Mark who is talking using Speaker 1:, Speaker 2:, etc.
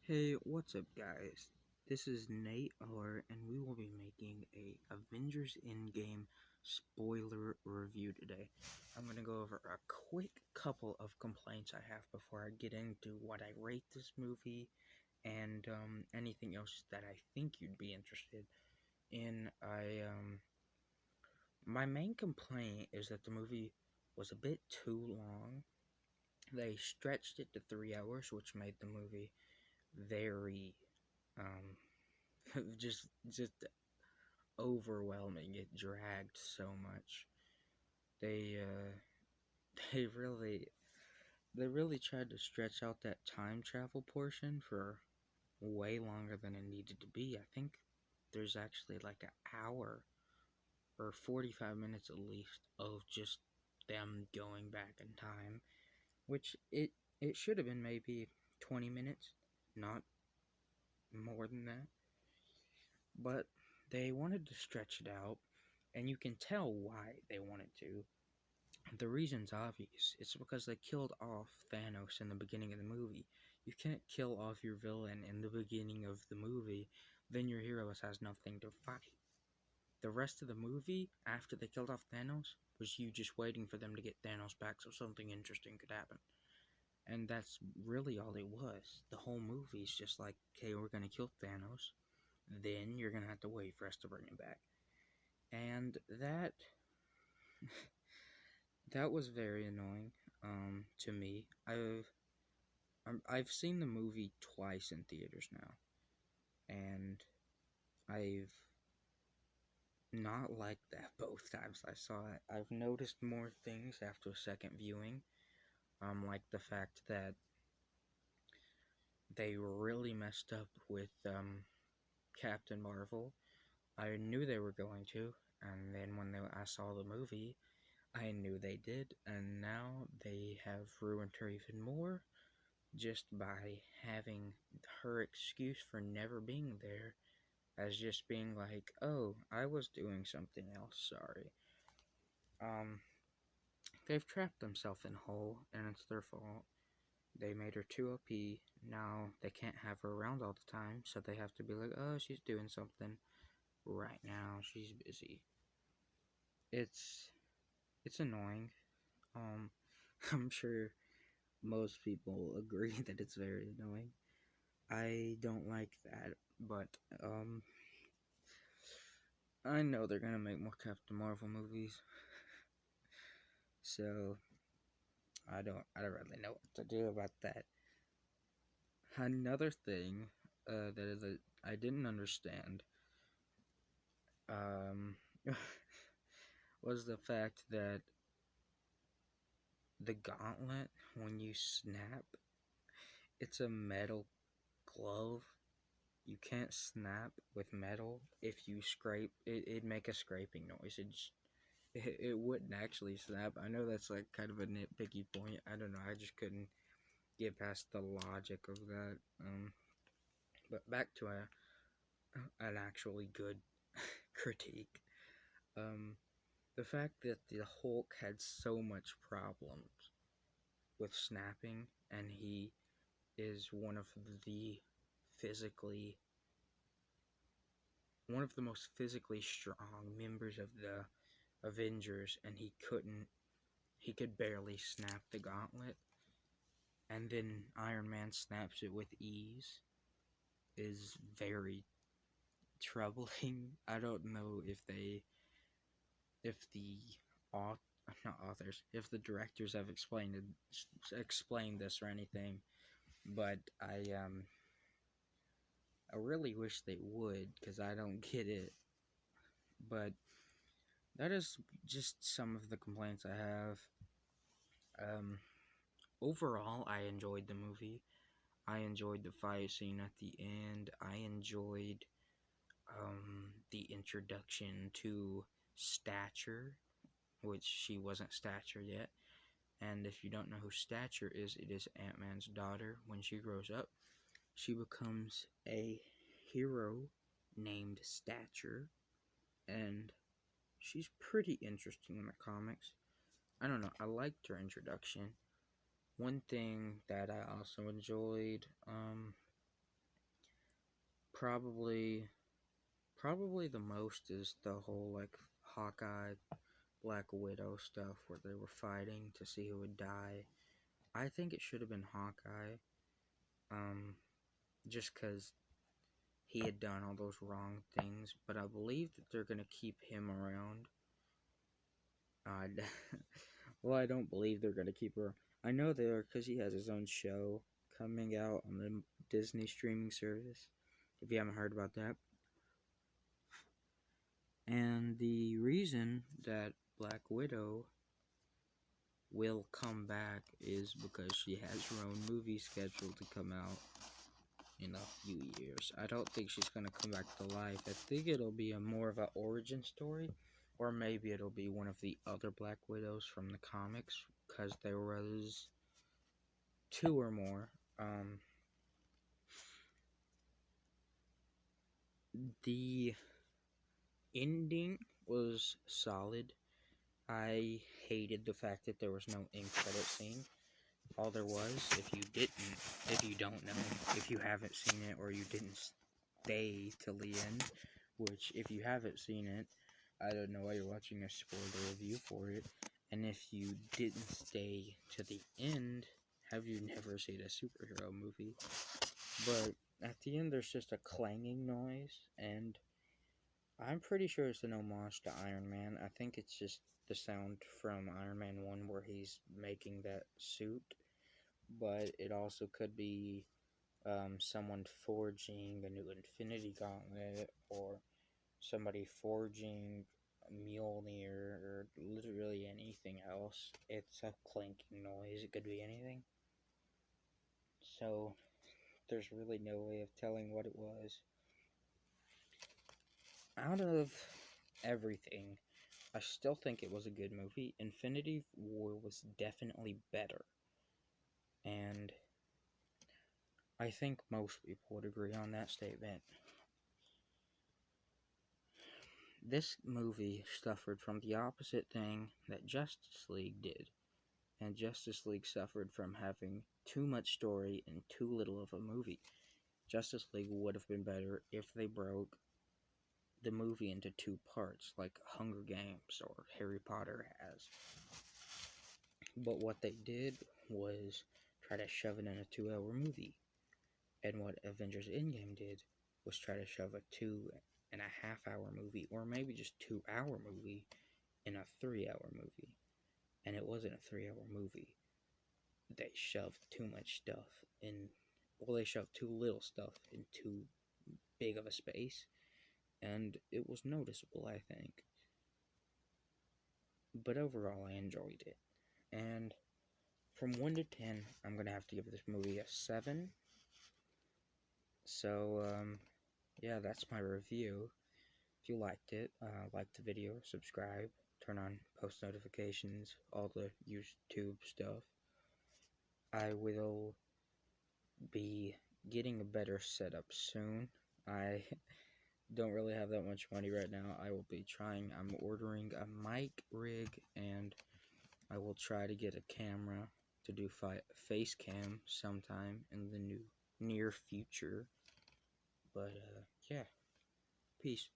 Speaker 1: Hey, what's up, guys? This is Nate R, and we will be making a Avengers Endgame spoiler review today. I'm gonna go over a quick couple of complaints I have before I get into what I rate this movie and anything else that I think you'd be interested in. My main complaint is that the movie was a bit too long. They stretched it to 3 hours, which made the movie very um just overwhelming. It dragged so much. They they really they really tried to stretch out that time travel portion for way longer than it needed to be. I think there's actually like an hour or 45 minutes at least of just them going back in time, which it should have been maybe 20 minutes, not more than that. But they wanted to stretch it out, and you can tell why they wanted to. The reason's obvious. It's because they killed off Thanos in the beginning of the movie. You can't kill off your villain in the beginning of the movie, then your hero has nothing to fight. The rest of the movie, after they killed off Thanos, was you just waiting for them to get Thanos back so something interesting could happen. And that's really all it was. The whole movie's just like, okay, we're gonna kill Thanos, then you're gonna have to wait for us to bring him back. And that was very annoying to me. I've seen the movie twice in theaters now, and I've not liked that both times I saw it. I've noticed more things after a second viewing, like the fact that they really messed up with Captain Marvel. I knew they were going to, and then I saw the movie, I knew they did, and now they have ruined her even more just by having her excuse for never being there as just being like, oh, I was doing something else, sorry. Um, they've trapped themselves in a hole, and it's their fault. They made her too OP. Now they can't have her around all the time, so they have to be like, oh, she's doing something right now. She's busy. It's it's annoying. Um, I'm sure most people agree that it's very annoying. I don't like that, but I know they're gonna make more Captain Marvel movies, so I don't really know what to do about that. Another thing that I didn't understand um was the fact that the gauntlet, when you snap, it's a metal glove. You can't snap with metal. If you scrape it, it'd make a scraping noise. It wouldn't actually snap. I know that's like kind of a nitpicky point. I don't know. I just couldn't get past the logic of that. But back to an actually good critique. Um, the fact that the Hulk had so much problems with snapping, and he is the physically one of the most physically strong members of the Avengers, and he could barely snap the gauntlet, and then Iron Man snaps it with ease, is very troubling. I don't know if the auth not authors, if the directors have explained this or anything, but I really wish they would, because I don't get it. But that is just some of the complaints I have. Um, Overall, I enjoyed the movie. I enjoyed the fight scene at the end. I enjoyed the introduction to Stature, which she wasn't Stature yet. And if you don't know who Stature is, it is Ant-Man's daughter. When she grows up, she becomes a hero named Stature, and she's pretty interesting in the comics. I don't know, I liked her introduction. One thing that I also enjoyed, Probably, probably the most is the whole like Hawkeye, Black Widow stuff where they were fighting to see who would die. I think it should have been Hawkeye, um, just because he had done all those wrong things. But I believe that they're gonna keep him around. Uh, well, I don't believe they're gonna keep her. I know they are because he has his own show coming out on the Disney streaming service. If you haven't heard about that, and the reason that Black Widow will come back is because she has her own movie scheduled to come out in a few years. I don't think she's gonna come back to life. I think it'll be a more of an origin story, or maybe it'll be one of the other Black Widows from the comics, because there was two or more. The ending was solid. I hated the fact that there was no end credit scene. All there was, if you don't know, if you haven't seen it or you didn't stay till the end, which if you haven't seen it, I don't know why you're watching a spoiler review for it. And if you didn't stay to the end, have you never seen a superhero movie? But at the end, there's just a clanging noise, and I'm pretty sure it's an homage to Iron Man. I think it's just the sound from Iron Man 1 where he's making that suit, but it also could be someone forging a new Infinity Gauntlet, or somebody forging a Mjolnir, or literally anything else. It's a clanking noise. It could be anything. So, there's really no way of telling what it was. Out of everything, I still think it was a good movie. Infinity War was definitely better. And I think most people would agree on that statement. This movie suffered from the opposite thing that Justice League did. And Justice League suffered from having too much story and too little of a movie. Justice League would have been better if they broke the movie into two parts, like Hunger Games or Harry Potter has. But what they did was try to shove it in a 2-hour movie. And what Avengers Endgame did was try to shove a 2.5 hour movie, or maybe just 2-hour movie, in a 3-hour movie. And it wasn't a 3-hour movie. They shoved too much stuff in. Well, they shoved too little stuff in too big of a space, and it was noticeable, I think. But overall, I enjoyed it. And from 1 to 10, I'm gonna have to give this movie a 7. So, yeah, that's my review. If you liked it, like the video, subscribe, turn on post notifications, all the YouTube stuff. I will be getting a better setup soon. I don't really have that much money right now. I'm ordering a mic rig, and I will try to get a camera to do face cam sometime in the near future. But, yeah, peace.